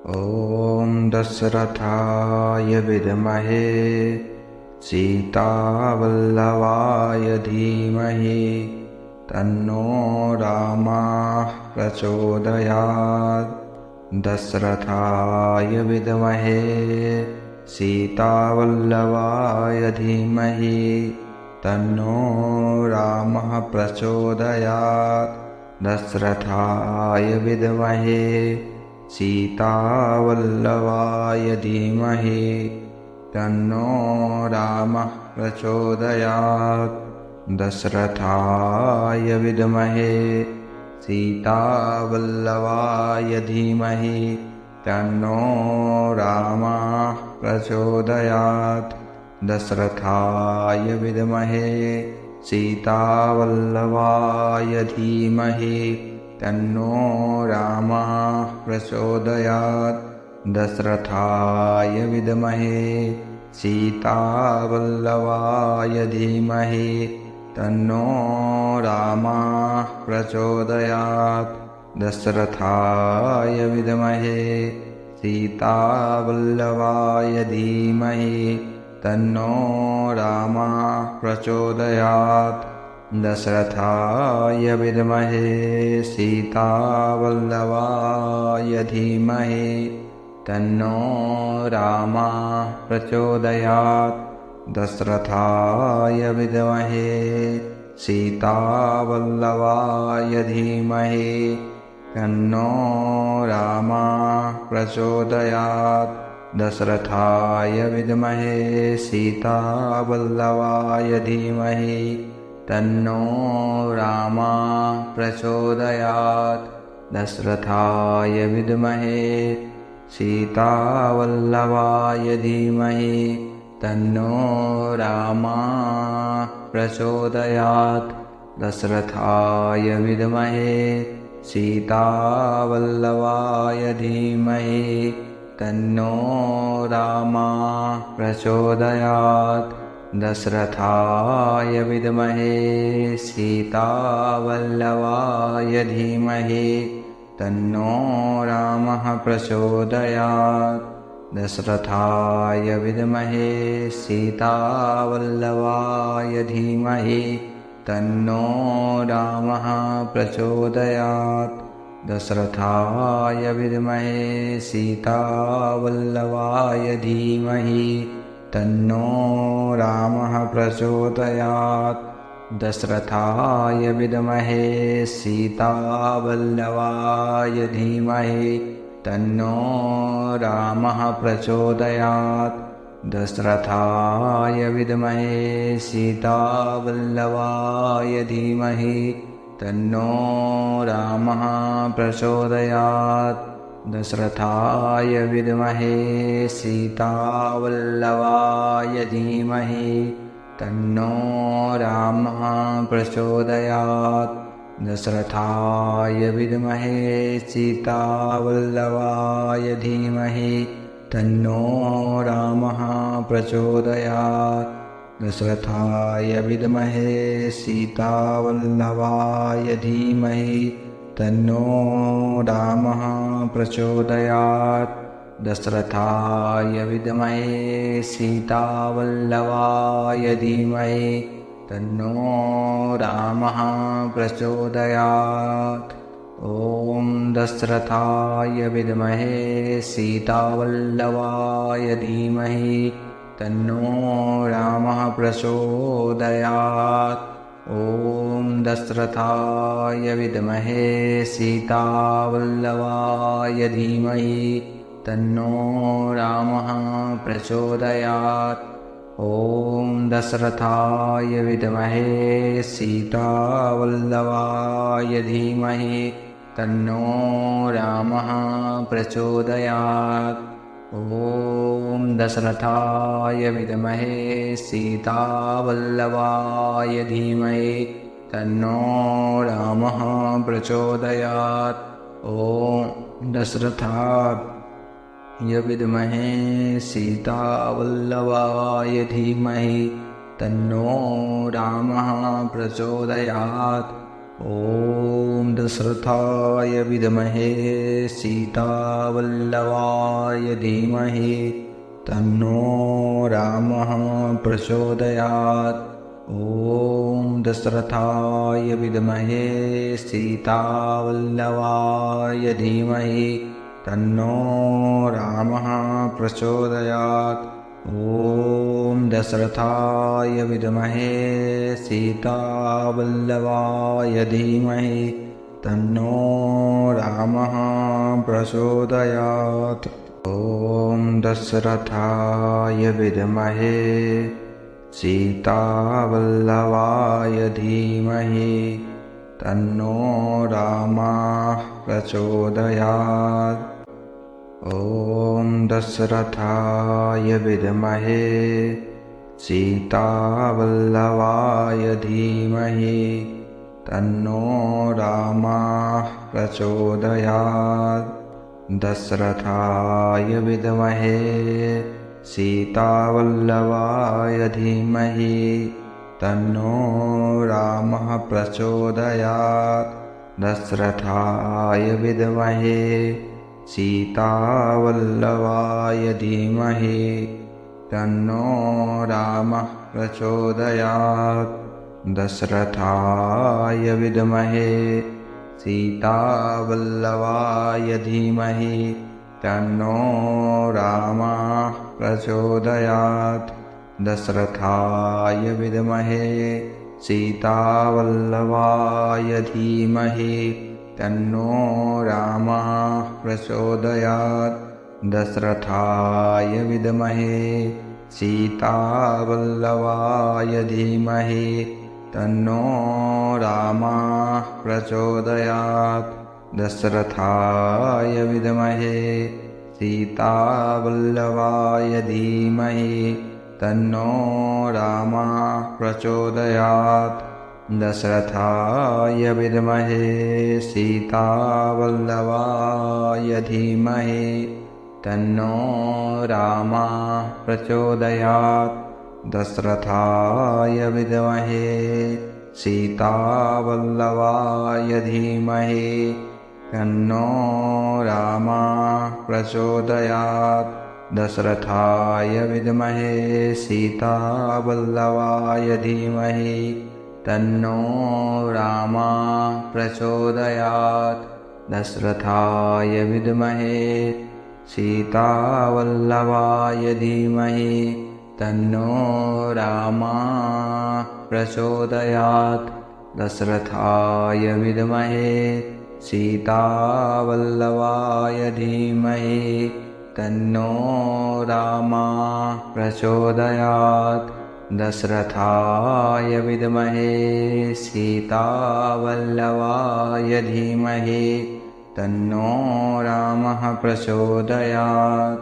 ॐ दशरथाय विद्महे सीतावल्लभाय धीमहि तन्नो रामः प्रचोदयात्। दशरथाय विद्महे सीतावल्लभाय धीमहि तन्नो रामः प्रचोदयात्। दशरथाय विद्महे सीतावल्लभाय धीमहि तन्नो रामः प्रचोदयात्। दशरथाय विद्महे सीतावल्लभाय धीमहि तन्नो रामः प्रचोदयात्। दशरथाय विद्महे सीतावल्लभाय धीमहि तन्नो रामः प्रचोदयात्। दशरथाय विद्महे सीतावल्लभाय धीमहि तन्नो रामः प्रचोदयात्। दशरथाय विद्महे सीतावल्लभाय धीमहि तन्नो रामः प्रचोदयात्। दशरथाय विद्महे सीतावल्लभाय धीमहि तन्नो रामः प्रचोदयात्। दशरथाय विद्महे सीतावल्लभाय धीमहि तन्नो रामः प्रचोदयात्। दशरथाय विद्महे सीतावल्लभाय धीमहि तन्नो रामः प्रचोदयात्। दशरथाय विद्महे सीतावल्लभाय धीमहि तन्नो रामः प्रचोदयात्। दशरथाय विद्महे सीतावल्लभाय धीमहि तन्नो रामः प्रचोदयात्। दशरथाय विद्महे सीतावल्लभाय धीमहि तन्नो रामः प्रचोदयात्। दशरथाय विद्महे सीतावल्लभाय धीमहि तन्नो रामः प्रचोदयात्। दशरथाय विद्महे सीतावल्लभाय धीमहि तन्नो रामः प्रचोदयात्। दशरथाय विद्महे सीतावल्लभाय धीमहि तन्नो रामः प्रचोदयात्। दशरथाय विद्महे सीतावल्लभाय धीमहि तन्नो रामः प्रचोदयात्। दशरथाय विद्महे सीतावल्लभाय धीमहि तन्नो रामः प्रचोदयात्। दशरथाय विद्महे सीतावल्लभाय धीमहि तन्नो रामः प्रचोदयात्। दशरथाय विद्महे सीतावल्लभाय धीमहि तन्नो रामः प्रचोदयात्। दशरथाय विद्महे सीतावल्लभाय धीमहि तन्नो रामः प्रचोदयात्। ॐ दशरथाय विद्महे सीतावल्लभाय धीमहि तन्नो रामः प्रचोदयात्। ॐ दशरथाय विद्महे सीतावल्लभाय धीमहि तन्नो रामः प्रचोदयात्। ॐ दशरथाय विद्महे सीतावल्लभाय धीमहि तन्नो रामः प्रचोदयात्। ॐ दशरथाय विद्महे सीतावल्लभाय धीमहि तन्नो रामः प्रचोदयात्। ॐ दशरथाय विद्महे सीतावल्लभाय धीमहि तन्नो रामः प्रचोदयात्। ॐ दशरथाय विद्महे सीतावल्लभाय धीमहि तन्नो रामः प्रचोदयात्। ॐ दशरथाय विद्महे सीतावल्लभाय धीमहि तन्नो रामः प्रचोदयात्। ॐ दशरथाय विद्महे सीतावल्लभाय धीमहि तन्नो रामः प्रचोदयात्। ॐ दशरथाय विद्महे सीतावल्लभाय धीमहि तन्नो रामः प्रचोदयात्। ॐ दशरथाय विद्महे सीतावल्लभाय धीमहि तन्नो रामः प्रचोदयात्। दशरथाय विद्महे सीतावल्लभाय धीमहि तन्नो रामः प्रचोदयात्। दशरथाय विद्महे सीतावल्लभाय धीमहि तन्नो रामः प्रचोदयात्। दशरथाय विद्महे सीतावल्लभाय धीमहि तन्नो रामः प्रचोदयात्। दशरथाय विद्महे सीतावल्लभाय धीमहि तन्नो रामः प्रचोदयात्। दशरथाय विद्महे सीतावल्लभाय धीमहि तन्नो रामः प्रचोदयात्। दशरथाय विद्महे सीतावल्लभाय धीमहि तन्नो रामः प्रचोदयात्। दशरथाय विद्महे सीतावल्लभाय धीमहि तन्नो रामः प्रचोदयात्। दशरथाय विद्महे सीतावल्लभाय धीमहि तन्नो रामः प्रचोदयात्। दशरथाय विद्महे सीतावल्लभाय धीमहि तन्नो रामः प्रचोदयात्। दशरथाय विद्महे सीतावल्लभाय धीमहि तन्नो रामः प्रचोदयात्। दशरथाय विद्महे सीतावल्लभाय धीमहि तन्नो रामः प्रचोदयात्। दशरथाय विद्महे सीतावल्लभाय धीमहि तन्नो रामः प्रचोदयात्।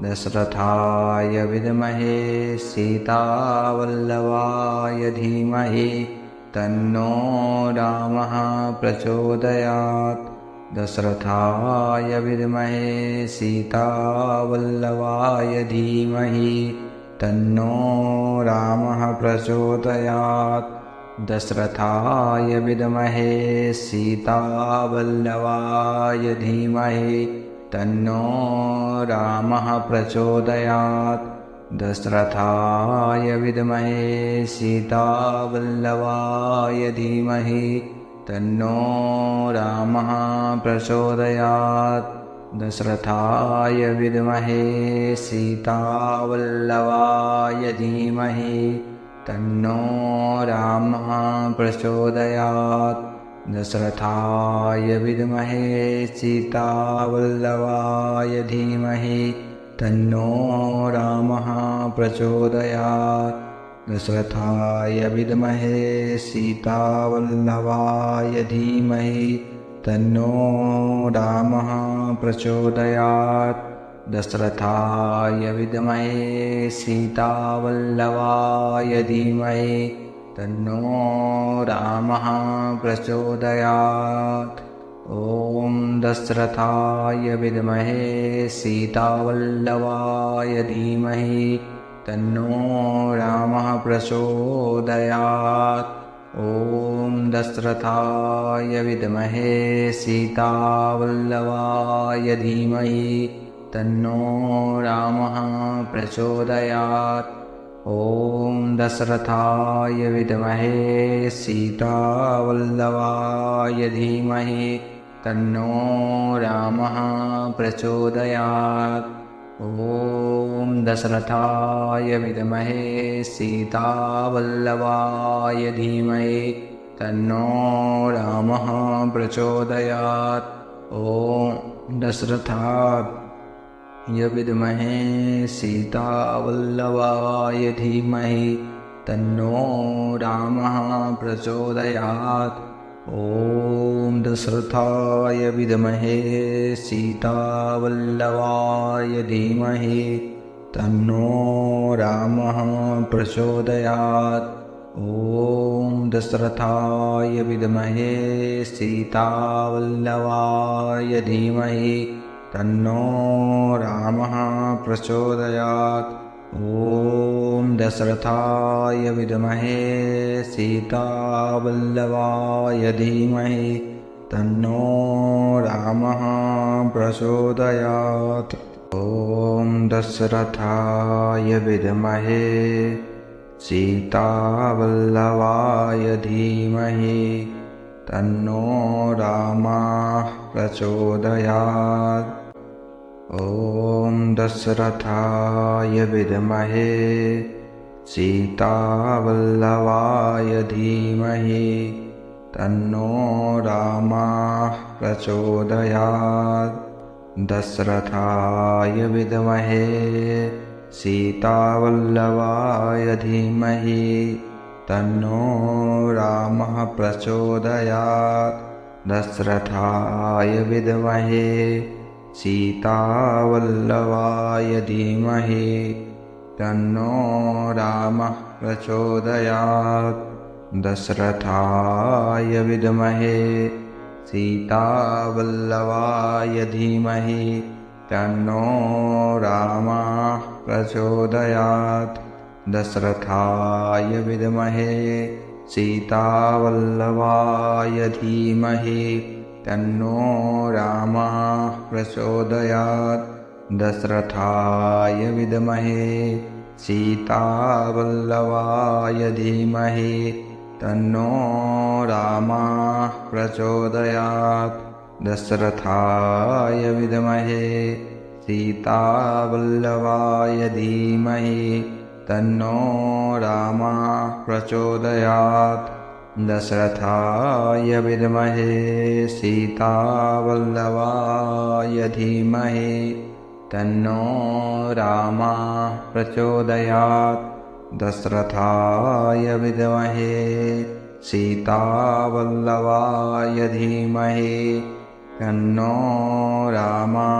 दशरथाय विद्महे सीतावल्लभाय धीमहि तन्नो रामः प्रचोदयात्। दशरथाय विद्महे सीतावल्लभाय धीमहि तन्नो रामः प्रचोदयात्। दशरथाय विद्महे सीतावल्लभाय धीमहि तन्नो रामः प्रचोदयात्। दशरथाय विद्महे सीतावल्लभाय धीमहि तन्नो रामः प्रचोदयात्। दशरथाय विद्महे सीतावल्लभाय धीमहि तन्नो रामः प्रचोदयात्। दशरथाय विद्महे सीतावल्लभाय धीमहि तन्नो रामः प्रचोदयात्। दशरथाय विद्महे सीतावल्लभाय धीमहि तन्नो रामः प्रचोदयात्। दशरथाय विद्महे सीतावल्लभाय धीमहि तन्नो रामः प्रचोदयात्। ॐ दशरथाय विद्महे सीतावल्लभाय धीमहि तन्नो रामः प्रचोदयात्। ॐ दशरथाय विद्महे सीतावल्लभाय धीमहि तन्नो रामः प्रचोदयात्। ॐ दशरथाय विद्महे सीतावल्लभाय धीमहि तन्नो रामः प्रचोदयात्। ॐ दशरथाय विद्महे सीतावल्लभाय धीमहि तन्नो रामः प्रचोदयात्। ॐ दशरथाय विद्महे सीतावल्लभाय धीमहि तन्नो रामः प्रचोदयात्। ॐ दशरथाय विद्महे सीतावल्लभाय धीमहि तन्नो रामः प्रचोदयात्। ॐ दशरथाय विद्महे सीतावल्लभाय धीमहि तन्नो रामः प्रचोदयात्। ॐ दशरथाय विद्महे सीतावल्लभाय धीमहि तन्नो रामः प्रचोदयात्। ॐ दशरथाय विद्महे सीतावल्लभाय धीमहि तन्नो रामः प्रचोदयात्। ॐ दशरथाय विद्महे सीतावल्लभाय धीमहि तन्नो रामः प्रचोदयात्। दशरथाय विद्महे सीतावल्लभाय धीमहि तन्नो रामः प्रचोदयात्। दशरथाय विद्महे सीतावल्लभाय धीमहि तन्नो रामः प्रचोदयात्। दशरथाय विद्महे सीतावल्लभाय धीमहि तन्नो रामः प्रचोदयात्। दशरथाय विद्महे सीतावल्लभाय धीमहि तन्नो रामः प्रचोदयात्। दशरथाय विद्महे सीतावल्लभाय धीमहि तन्नो रामः प्रचोदयात्। दशरथाय विद्महे सीतावल्लभाय धीमहि तन्नो रामः प्रचोदयात्। दशरथाय विद्महे सीतावल्लभाय धीमहि तन्नो रामः प्रचोदयात्। दशरथाय विद्महे सीतावल्लभाय धीमहि तन्नो रामः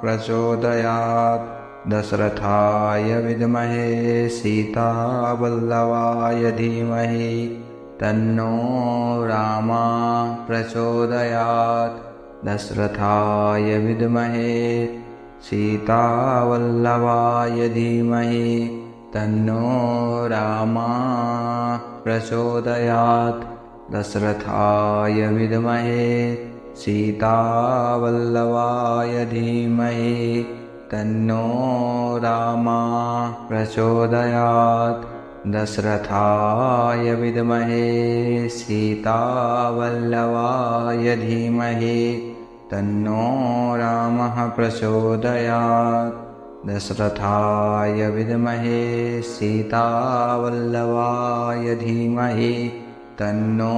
प्रचोदयात्। दशरथाय विद्महे सीतावल्लभाय धीमहि तन्नो रामः प्रचोदयात्। दशरथाय विद्महे सीतावल्लभाय धीमहि तन्नो रामः प्रचोदयात्। दशरथाय विद्महे सीतावल्लभाय धीमहि तन्नो रामः प्रचोदयात्। दशरथाय विद्महे सीतावल्लभाय धीमहि तन्नो रामः प्रचोदयात्। दशरथाय विद्महे सीतावल्लभाय धीमहि तन्नो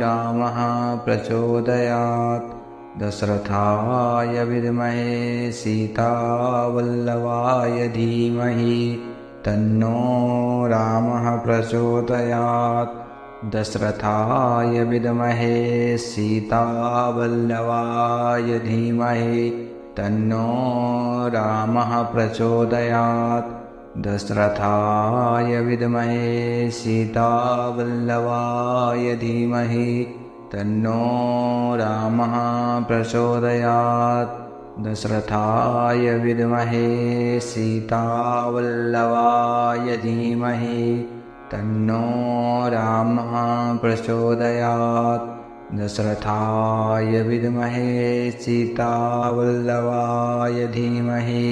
रामः प्रचोदयात्। दशरथाय विद्महे सीतावल्लभाय धीमहि तन्नो रामः प्रचोदयात्। दशरथाय विद्महे सीतावल्लभाय धीमहि तन्नो रामः प्रचोदयात्। दशरथाय विद्महे सीतावल्लभाय धीमहि तन्नो रामः प्रचोदयात्। दशरथाय विद्महे सीतावल्लभाय धीमहि तन्नो रामः प्रचोदयात्। दशरथाय विद्महे सीतावल्लभाय धीमहि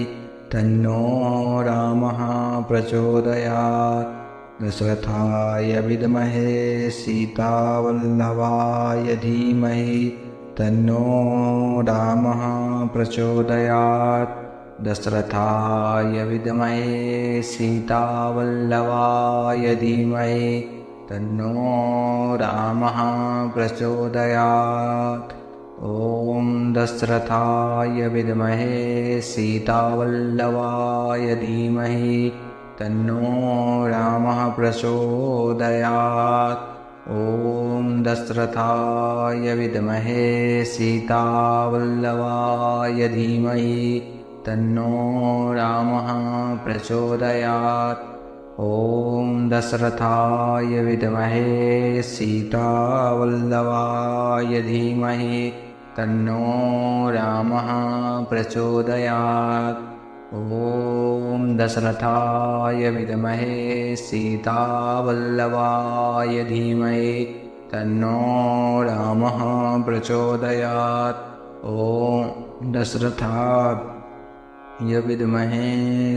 तन्नो रामः प्रचोदयात्। दशरथाय विद्महे सीतावल्लभाय धीमहि तन्नो रामः प्रचोदयात्। दशरथाय विद्महे सीतावल्लभाय धीमहि तन्नो रामः प्रचोदयात्। ॐ दशरथाय विद्महे सीतावल्लभाय धीमहि तन्नो रामः प्रचोदयात्। ॐ दशरथाय विद्महे सीतावल्लभाय धीमहि तन्नो रामः प्रचोदयात्। ॐ दशरथाय विद्महे सीतावल्लभाय धीमहि तन्नो रामः प्रचोदयात्। ॐ दशरथाय विद्महे सीतावल्लभाय धीमहि तन्नो रामः प्रचोदयात्। ॐ दशरथाय विद्महे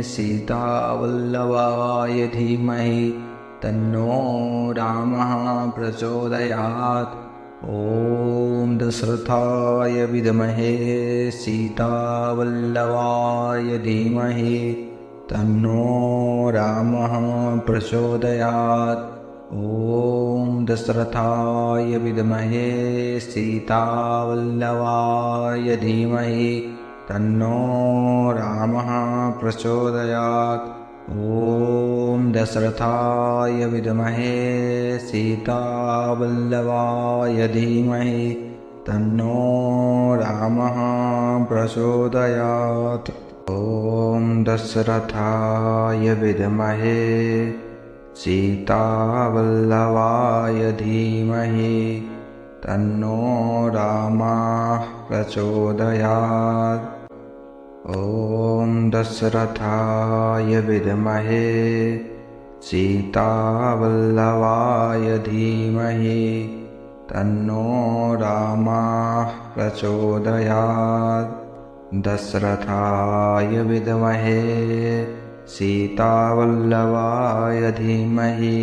सीतावल्लभाय धीमहि तन्नो रामः प्रचोदयात्। ॐ दशरथाय विद्महे सीतावल्लभाय धीमहि तन्नो रामः प्रचोदयात्। ॐ दशरथाय विद्महे सीतावल्लभाय धीमहि तन्नो रामः प्रचोदयात्। ॐ दशरथाय विद्महे सीतावल्लभाय धीमहि तन्नो रामः प्रचोदयात्। ॐ दशरथाय विद्महे सीतावल्लभाय धीमहि तन्नो रामः प्रचोदयात्। ॐ दशरथाय विद्महे सीतावल्लभाय धीमहि तन्नो रामः प्रचोदयात्। दशरथाय विद्महे सीतावल्लभाय धीमहि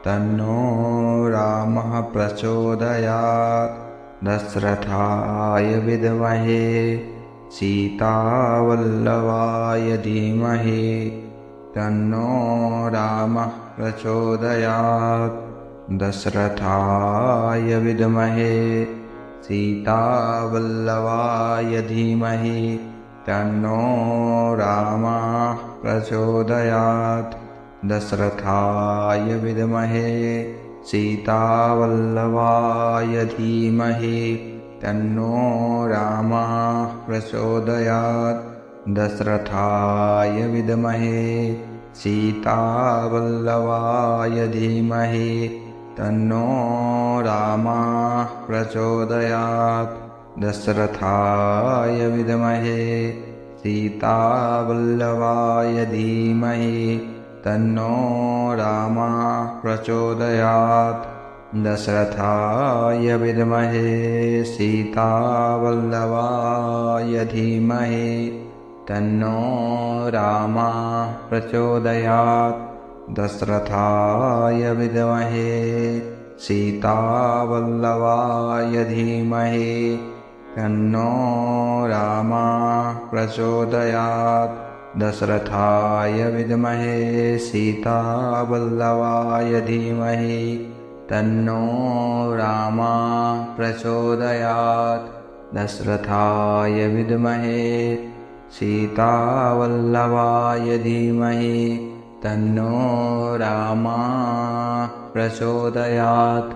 तन्नो रामः प्रचोदयात्। दशरथाय विद्महे सीतावल्लभाय धीमहि तन्नो रामः प्रचोदयात्। दशरथाय विद्महे सीतावल्लभाय धीमहि तन्नो रामः प्रचोदयात्। दशरथाय विद्महे सीतावल्लभाय धीमहि तन्नो रामः प्रचोदयात्। दशरथाय विद्महे सीतावल्लभाय धीमहि तन्नो रामः प्रचोदयात्। दशरथाय विद्महे सीतावल्लभाय धीमहि तन्नो रामः प्रचोदयात्। दशरथाय विद्महे सीतावल्लभाय धीमहि तन्नो रामः प्रचोदयात्। दशरथाय विद्महे सीतावल्लभाय धीमहि तन्नो रामः प्रचोदयात्। दशरथाय विद्महे सीतावल्लभाय धीमहि तन्नो रामः प्रचोदयात्। दशरथाय विद्महे सीतावल्लभाय धीमहि तन्नो रामः प्रचोदयात्।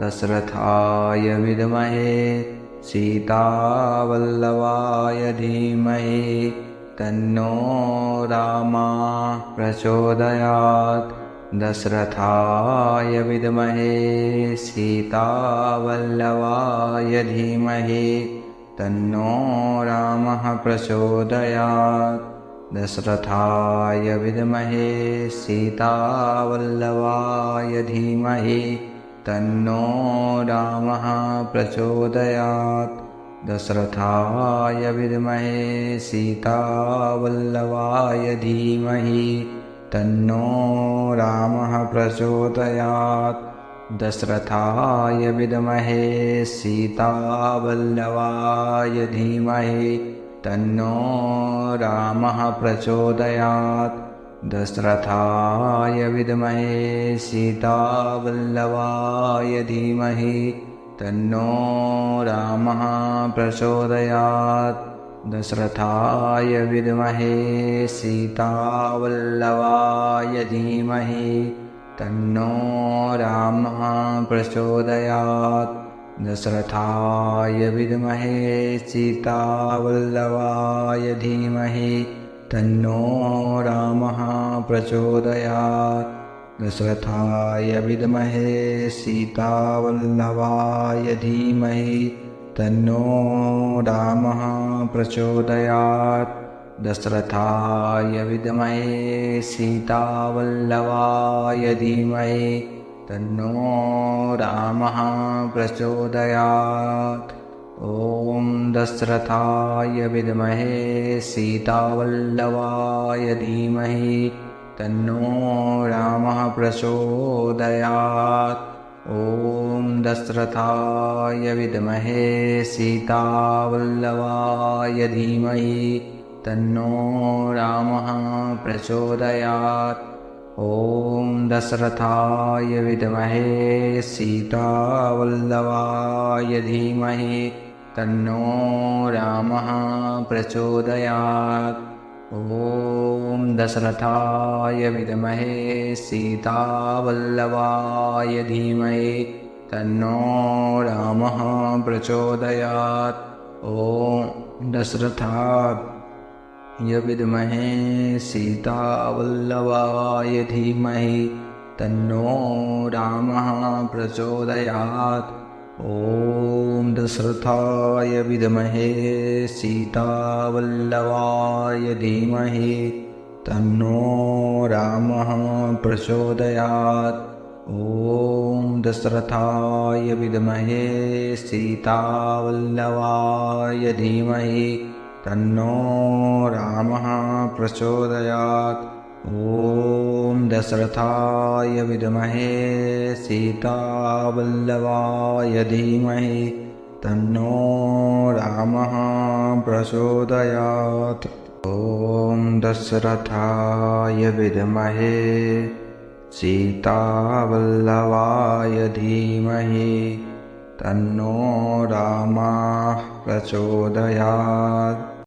दशरथाय विद्महे सीतावल्लभाय धीमहि तन्नो रामः प्रचोदयात्। दशरथाय विद्महे सीतावल्लभाय धीमहि तन्नो रामः प्रचोदयात्। दशरथाय विद्महे सीतावल्लभाय धीमहि तन्नो रामः प्रचोदयात्। दशरथाय विद्महे सीतावल्लभाय धीमहि तन्नो रामः प्रचोदयात्। दशरथाय विद्महे सीतावल्लभाय धीमहि तन्नो रामः प्रचोदयात्। दशरथाय विद्महे सीतावल्लभाय धीमहि तन्नो रामः प्रचोदयात्। दशरथाय विद्महे सीतावल्लभाय धीमहि तन्नो रामः प्रचोदयात्। दशरथाय विद्महे सीतावल्लभाय धीमहि तन्नो रामः प्रचोदयात्। दशरथाय विद्महे सीतावल्लभाय धीमहि तन्नो रामः प्रचोदयात्। दशरथाय विद्महे सीतावल्लभाय धीमहि तन्नो रामः प्रचोदयात्। ॐ दशरथाय विद्महे सीतावल्लभाय धीमहि तन्नो रामः प्रचोदयात्। ॐ दशरथाय विद्महे सीतावल्लभाय धीमहि तन्नो रामः प्रचोदयात्। ॐ दशरथाय विद्महे सीतावल्लभाय धीमहि तन्नो रामः प्रचोदयात्। ॐ दशरथाय विद्महे सीतावल्लभाय धीमहि तन्नो रामः प्रचोदयात्। ॐ दशरथाय विद्महे सीतावल्लभाय धीमहि तन्नो रामः प्रचोदयात्। ॐ दशरथाय विद्महे सीतावल्लभाय धीमहि तन्नो रामः प्रचोदयात्। ॐ दशरथाय विद्महे सीतावल्लभाय धीमहि तन्नो रामः प्रचोदयात्। ॐ दशरथाय विद्महे सीतावल्लभाय धीमहि तन्नो रामः प्रचोदयात्। ॐ दशरथाय विद्महे सीतावल्लभाय धीमहि तन्नो रामः प्रचोदयात्।